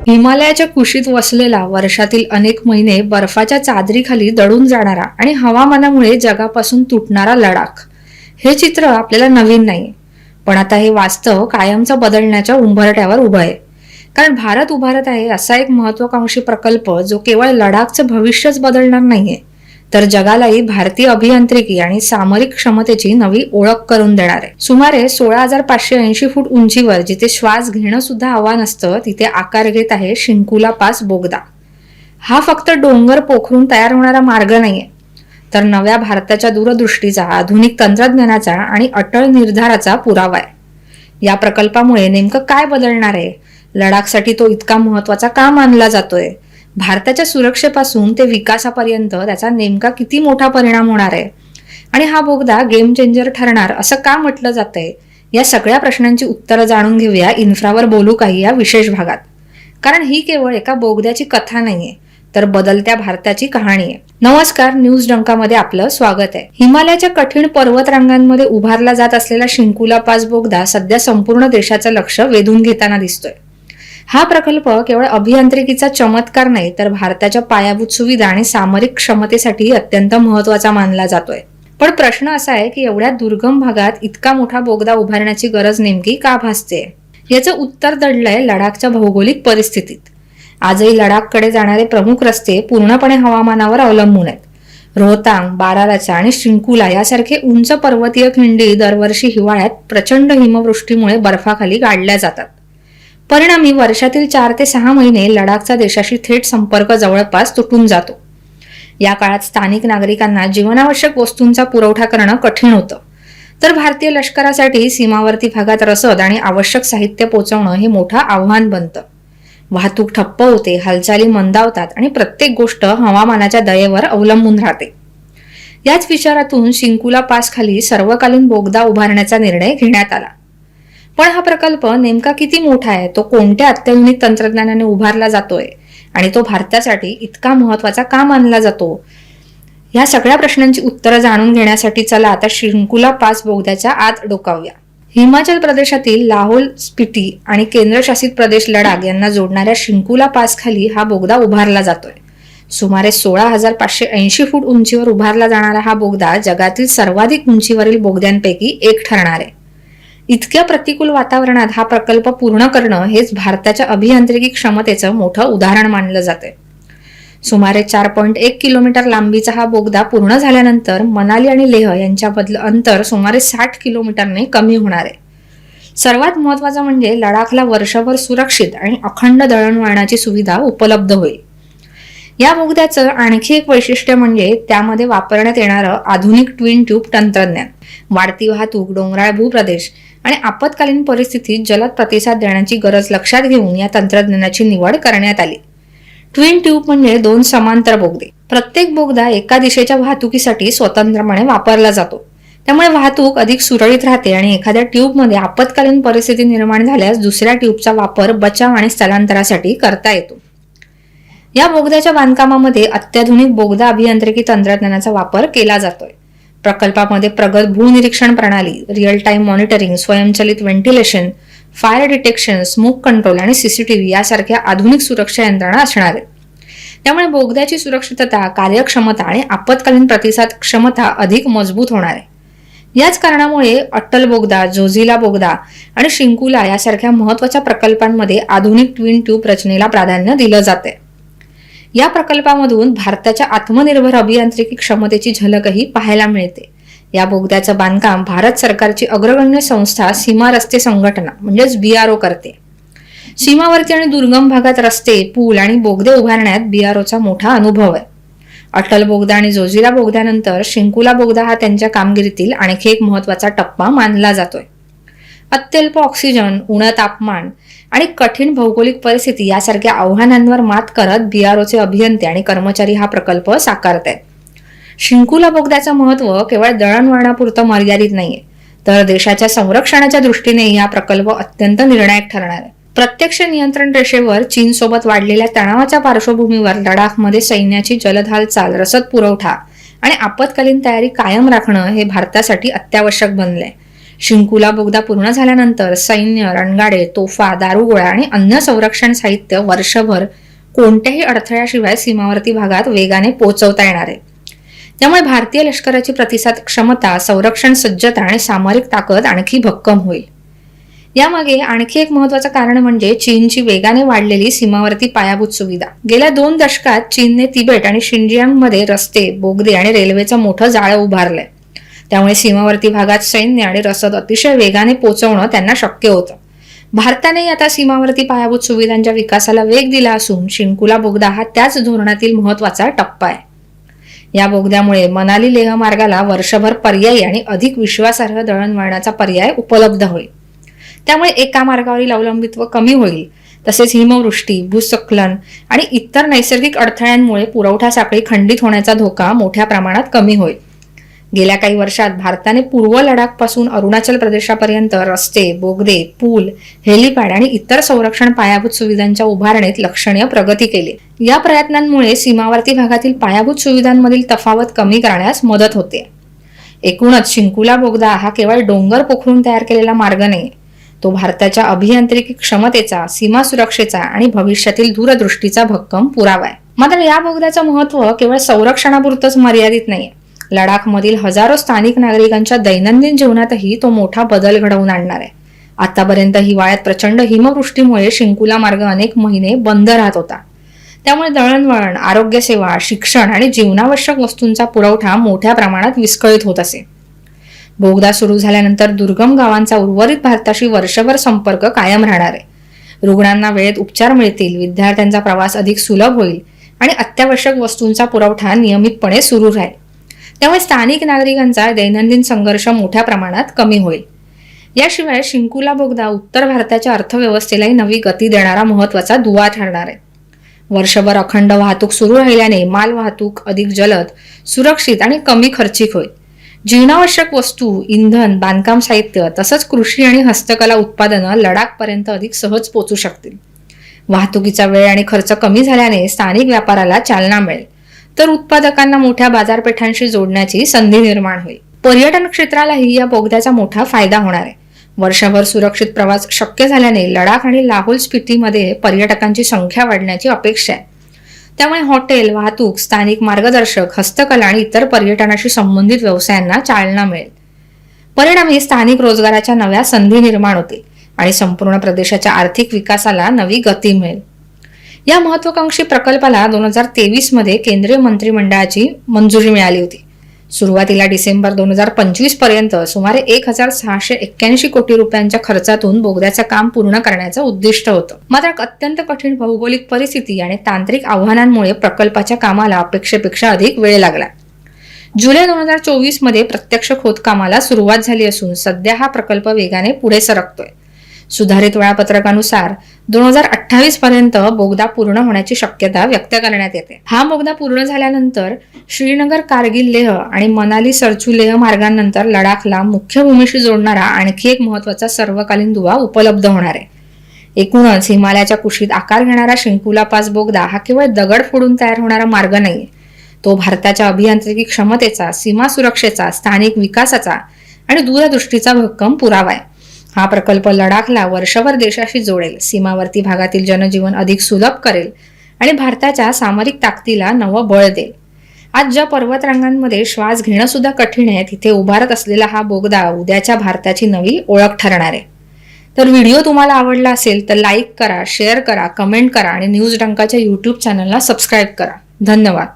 हिमालयाच्या कुशीत वसलेला वर्षातील अनेक महिने बर्फाच्या चादरीखाली दडून जाणारा आणि हवामानामुळे जगापासून तुटणारा लडाख हे चित्र आपल्याला नवीन नाही. पण आता हे वास्तव कायमचं बदलण्याच्या उंबरठ्यावर उभं आहे. कारण भारत उभारत आहे असा एक महत्वाकांक्षी प्रकल्प जो केवळ लडाखचं भविष्यच बदलणार नाहीये, तर जगालाही भारतीय अभियांत्रिकी आणि सामरिक क्षमतेची नवी ओळख करून देणार आहे. सुमारे 16,580 फूट उंचीवर जिथे श्वास घेणं सुद्धा आव्हान असतं, तिथे आकार घेत आहे शिंकुला पास बोगदा. हा फक्त डोंगर पोखरून तयार होणारा मार्ग नाहीये, तर नव्या भारताच्या दूरदृष्टीचा, आधुनिक तंत्रज्ञानाचा आणि अटळ निर्धाराचा पुरावा आहे. या प्रकल्पामुळे नेमकं काय बदलणार आहे? लडाखसाठी तो इतका महत्वाचा का मानला जातोय? भारताच्या सुरक्षेपासून ते विकासापर्यंत त्याचा नेमका किती मोठा परिणाम होणार आहे? आणि हा बोगदा गेम चेंजर ठरणार असं का म्हटलं जातंय? या सगळ्या प्रश्नांची उत्तरं जाणून घेऊया इन्फ्रावर बोलू काही या विशेष भागात. कारण ही केवळ एका बोगद्याची कथा नाहीये, तर बदलत्या भारताची कहाणी आहे. नमस्कार, न्यूज डंकामध्ये आपलं स्वागत आहे. हिमालयाच्या कठीण पर्वतरांगांमध्ये उभारला जात असलेला शिंकुला पास बोगदा सध्या संपूर्ण देशाचं लक्ष वेधून घेताना दिसतोय. हा प्रकल्प केवळ अभियांत्रिकीचा चमत्कार नाही, तर भारताच्या पायाभूत सुविधा आणि सामरिक क्षमतेसाठी अत्यंत महत्वाचा मानला जातोय. पण प्रश्न असा आहे की एवढ्या दुर्गम भागात इतका मोठा बोगदा उभारण्याची गरज नेमकी का भासते? याचं उत्तर दडलंय लडाखच्या भौगोलिक परिस्थितीत. आजही लडाखकडे जाणारे प्रमुख रस्ते पूर्णपणे हवामानावर अवलंबून आहेत. रोहतांग, बारालाचा आणि शिंकुला यासारखे उंच पर्वतीय खिंडी दरवर्षी हिवाळ्यात प्रचंड हिमवृष्टीमुळे बर्फाखाली गाडल्या जातात. परिणामी वर्षातील 4 ते 6 महिने लडाखचा देशाशी थेट संपर्क जवळपास तुटून जातो. या काळात स्थानिक नागरिकांना जीवनावश्यक वस्तूंचा पुरवठा करणं कठीण होतं, तर भारतीय लष्करासाठी सीमावर्ती भागात रसद आणि आवश्यक साहित्य पोहोचवणं हे मोठं आव्हान बनतं. वाहतूक ठप्प होते, हालचाली मंदावतात आणि प्रत्येक गोष्ट हवामानाच्या दयेवर अवलंबून राहते. याच विचारातून शिंकुला पास खाली सर्वकालीन बोगदा उभारण्याचा निर्णय घेण्यात आला. पण हा प्रकल्प नेमका किती मोठा आहे, तो कोणत्या अत्याधुनिक तंत्रज्ञानाने उभारला जातोय आणि तो भारतासाठी इतका महत्वाचा का मानला जातो? या सगळ्या प्रश्नांची उत्तरं जाणून घेण्यासाठी चला आता शिंकुला पास बोगद्याच्या आत डोकावूया. हिमाचल प्रदेशातील लाहोल, स्पिटी आणि केंद्रशासित प्रदेश लडाख यांना जोडणाऱ्या शिंकुला पास खाली हा बोगदा उभारला जातोय. सुमारे 16,580 फूट उंचीवर उभारला जाणारा हा बोगदा जगातील सर्वाधिक उंचीवरील बोगद्यांपैकी एक ठरणार आहे. इतक्या प्रतिकूल वातावरणात हा प्रकल्प पूर्ण करणं हेच भारताच्या अभियांत्रिकी क्षमतेचं मोठं उदाहरण मानलं जाते. सुमारे 4.1 किलोमीटर लांबीचा हा बोगदा पूर्ण झाल्यानंतर मनाली आणि लेह यांच्यामधलं अंतर सुमारे 60 किलोमीटरने कमी होणार आहे. सर्वात महत्वाचं म्हणजे लडाखला वर्षभर सुरक्षित आणि अखंड दळणवळणाची सुविधा उपलब्ध होईल. या बोगद्याचं आणखी एक वैशिष्ट्य म्हणजे त्यामध्ये वापरण्यात येणारं आधुनिक ट्विन ट्यूब तंत्रज्ञान. वाढती वाहतूक, डोंगराळ भूप्रदेश आणि आपत्कालीन परिस्थितीत जलद प्रतिसाद देण्याची गरज लक्षात घेऊन या तंत्रज्ञानाची निवड करण्यात आली. ट्विन ट्यूब म्हणजे 2 समांतर बोगदे. प्रत्येक बोगदा एका दिशेच्या वाहतुकीसाठी स्वतंत्रपणे वापरला जातो. त्यामुळे वाहतूक अधिक सुरळीत राहते आणि एखाद्या ट्यूबमध्ये आपत्कालीन परिस्थिती निर्माण झाल्यास दुसऱ्या ट्यूबचा वापर बचाव आणि स्थलांतरासाठी करता येतो. या बोगद्याच्या बांधकामामध्ये अत्याधुनिक बोगदा अभियांत्रिकी तंत्रज्ञानाचा वापर केला जातोय. प्रकल्पामध्ये प्रगत भूनिरीक्षण प्रणाली, रिअल टाइम मॉनिटरिंग, स्वयंचलित ventilation, fire detection, smoke control आणि सीसीटीव्ही यासारख्या आधुनिक सुरक्षा यंत्रणा असणार आहेत. त्यामुळे बोगद्याची सुरक्षितता, कार्यक्षमता आणि आपत्कालीन प्रतिसाद क्षमता अधिक मजबूत होणार आहे. याच कारणामुळे अट्टल बोगदा, जोझिला बोगदा आणि शिंकुला यासारख्या महत्वाच्या प्रकल्पांमध्ये आधुनिक ट्विन ट्यूब रचनेला प्राधान्य दिलं जाते. या प्रकल्पामधून भारताच्या आत्मनिर्भर अभियांत्रिकी क्षमतेची झलकही पाहायला मिळते. या बोगद्याचं बांधकाम भारत सरकारची अग्रगण्य संस्था सीमा रस्ते संघटना म्हणजेच BRO करते. सीमावर्ती आणि दुर्गम भागात रस्ते, पूल आणि बोगदे उभारण्यात BROचा मोठा अनुभव आहे. अटल बोगदा आणि जोझिला बोगद्यानंतर शिंकुला बोगदा हा त्यांच्या कामगिरीतील आणखी एक महत्वाचा टप्पा मानला जातोय. अत्यल्प ऑक्सिजन, उष्ण तापमान आणि कठीण भौगोलिक परिस्थिती यासारख्या आव्हानांवर मात करत BROचे अभियंते आणि कर्मचारी हा प्रकल्प साकारत आहेत. शिंकुला बोगद्याचं महत्व केवळ दळणवळणापुरतं मर्यादित नाहीये, तर देशाच्या संरक्षणाच्या दृष्टीने हा प्रकल्प अत्यंत निर्णायक ठरणार आहे. प्रत्यक्ष नियंत्रण रेषेवर चीनसोबत वाढलेल्या तणावाच्या पार्श्वभूमीवर लडाखमध्ये सैन्याची जलद हालचाल, रसद पुरवठा आणि आपत्कालीन तयारी कायम राखणं हे भारतासाठी अत्यावश्यक बनलंय. शिंकुला बोगदा पूर्ण झाल्यानंतर सैन्य, रणगाडे, तोफा, दारुगोळा आणि अन्य संरक्षण साहित्य वर्षभर कोणत्याही अडथळ्याशिवाय सीमावर्ती भागात वेगाने पोहोचवता येणार आहे. त्यामुळे भारतीय लष्कराची प्रतिसाद क्षमता, संरक्षण सज्जता आणि सामरिक ताकद आणखी भक्कम होईल. यामागे आणखी एक महत्त्वाचं कारण म्हणजे चीनची वेगाने वाढलेली सीमावर्ती पायाभूत सुविधा. गेल्या 2 दशकात चीनने तिबेट आणि शिंजियांगमध्ये रस्ते, बोगदे आणि रेल्वेचं मोठं जाळं उभारलंय. त्यामुळे सीमावर्ती भागात सैन्य आणि रसद अतिशय वेगाने पोहोचवणं त्यांना शक्य होतं. भारताने आता सीमावर्ती पायाभूत सुविधांच्या विकासाला वेग दिला असून शिंकुला बोगदा हा त्याच धोरणातील महत्त्वाचा टप्पा आहे. या बोगद्यामुळे मनाली लेह मार्गाला वर्षभर पर्यायी आणि अधिक विश्वासार्ह दळणवळणाचा पर्याय उपलब्ध होईल. त्यामुळे एका मार्गावरील अवलंबित्व कमी होईल. तसेच हिमवृष्टी, भूस्खलन आणि इतर नैसर्गिक अडथळ्यांमुळे पुरवठा साखळी खंडित होण्याचा धोका मोठ्या प्रमाणात कमी होईल. गेल्या काही वर्षात भारताने पूर्व लडाख पासून अरुणाचल प्रदेशापर्यंत रस्ते, बोगदे, पूल, हेलिपॅड आणि इतर संरक्षण पायाभूत सुविधांच्या उभारणीत लक्षणीय प्रगती केली. या प्रयत्नांमुळे सीमावर्ती भागातील पायाभूत सुविधांमधील तफावत कमी करण्यास मदत होते. एकूणच शिंकुला बोगदा हा केवळ डोंगर पोखरून तयार केलेला मार्ग नाही, तो भारताच्या अभियांत्रिकी क्षमतेचा, सीमा सुरक्षेचा आणि भविष्यातील दूरदृष्टीचा भक्कम पुरावा आहे. मात्र या बोगद्याचं महत्त्व केवळ संरक्षणापुरतच मर्यादित नाहीये. लडाखमधील हजारो स्थानिक नागरिकांच्या दैनंदिन जीवनातही तो मोठा बदल घडवून आणणार आहे. आतापर्यंत हिवाळ्यात प्रचंड हिमवृष्टीमुळे शिंकुला मार्ग अनेक महिने बंद राहत होता. त्यामुळे दळणवळण, आरोग्य सेवा, शिक्षण आणि जीवनावश्यक वस्तूंचा पुरवठा मोठ्या प्रमाणात विस्कळीत होत असे. बोगदा सुरू झाल्यानंतर दुर्गम गावांचा उर्वरित भारताशी वर्षभर संपर्क कायम राहणार आहे. रुग्णांना वेळेत उपचार मिळतील, विद्यार्थ्यांचा प्रवास अधिक सुलभ होईल आणि अत्यावश्यक वस्तूंचा पुरवठा नियमितपणे सुरू राहील. त्यामुळे स्थानिक नागरिकांचा दैनंदिन संघर्ष मोठ्या प्रमाणात कमी होईल. याशिवाय शिंकुला बोगदा उत्तर भारताच्या अर्थव्यवस्थेलाही नवी गती देणारा महत्त्वाचा दुवा ठरणार आहे. वर्षभर अखंड वाहतूक सुरू राहिल्याने माल वाहतूक अधिक जलद, सुरक्षित आणि कमी खर्चिक होईल. जीवनावश्यक वस्तू, इंधन, बांधकाम साहित्य तसंच कृषी आणि हस्तकला उत्पादनं लडाखपर्यंत अधिक सहज पोहोचू शकतील. वाहतुकीचा वेळ आणि खर्च कमी झाल्याने स्थानिक व्यापाराला चालना मिळेल, तर उत्पादकांना मोठ्या बाजारपेठांशी जोडण्याची संधी निर्माण होईल. पर्यटन क्षेत्रालाही या बोगद्याचा मोठा फायदा होणार आहे. वर्षभर सुरक्षित प्रवास शक्य झाल्याने लडाख आणि लाहोल स्पितीमध्ये पर्यटकांची संख्या वाढण्याची अपेक्षा आहे. त्यामुळे हॉटेल, वाहतूक, स्थानिक मार्गदर्शक, हस्तकला आणि इतर पर्यटनाशी संबंधित व्यवसायांना चालना मिळेल. परिणामी स्थानिक रोजगाराच्या नव्या संधी निर्माण होतील आणि संपूर्ण प्रदेशाच्या आर्थिक विकासाला नवी गती मिळेल. या महत्वाकांक्षी प्रकल्पाला 2023 मध्ये केंद्रीय मंत्रिमंडळाची मंजुरी मिळाली होती. सुरुवातीला डिसेंबर 2025 पर्यंत सुमारे 1681 कोटी रुपयांच्या खर्चातून बोगद्याचं काम पूर्ण करण्याचं उद्दिष्ट होतं. मात्र अत्यंत कठीण भौगोलिक परिस्थिती आणि तांत्रिक आव्हानांमुळे प्रकल्पाच्या कामाला अपेक्षेपेक्षा अधिक वेळ लागला. जुलै 2024 मध्ये प्रत्यक्ष खोदकामाला सुरुवात झाली असून सध्या हा प्रकल्प वेगाने पुढे सरकतोय. सुधारित वेळापत्रकानुसार 2028 पर्यंत बोगदा पूर्ण होण्याची शक्यता व्यक्त करण्यात येते. हा बोगदा पूर्ण झाल्यानंतर श्रीनगर, कारगिल, लेह आणि मनाली, सरचू, लेह मार्गांनंतर लडाखला मुख्य भूमीशी जोडणारा आणखी एक महत्त्वाचा सर्वकालीन दुवा उपलब्ध होणार आहे. एकूणच हिमालयाच्या कुशीत आकार घेणारा शिंकुला पास बोगदा हा केवळ दगड फोडून तयार होणारा मार्ग नाहीये. तो भारताच्या अभियांत्रिकी क्षमतेचा, सीमा सुरक्षेचा, स्थानिक विकासाचा आणि दूरदृष्टीचा भक्कम पुरावा आहे. हा प्रकल्प लडाखला वर्षभर देशाशी जोडेल, सीमावर्ती भागातील जनजीवन अधिक सुलभ करेल आणि भारताच्या सामरिक ताकदीला नवं बळ देईल. आज ज्या पर्वतरांगांमध्ये श्वास घेणं सुद्धा कठीण आहे, तिथे उभारत असलेला हा बोगदा उद्याच्या भारताची नवी ओळख ठरणार आहे. तर व्हिडिओ तुम्हाला आवडला असेल तर लाईक करा, शेअर करा, कमेंट करा आणि न्यूज डंकाच्या YouTube चॅनलला सबस्क्राईब करा. धन्यवाद.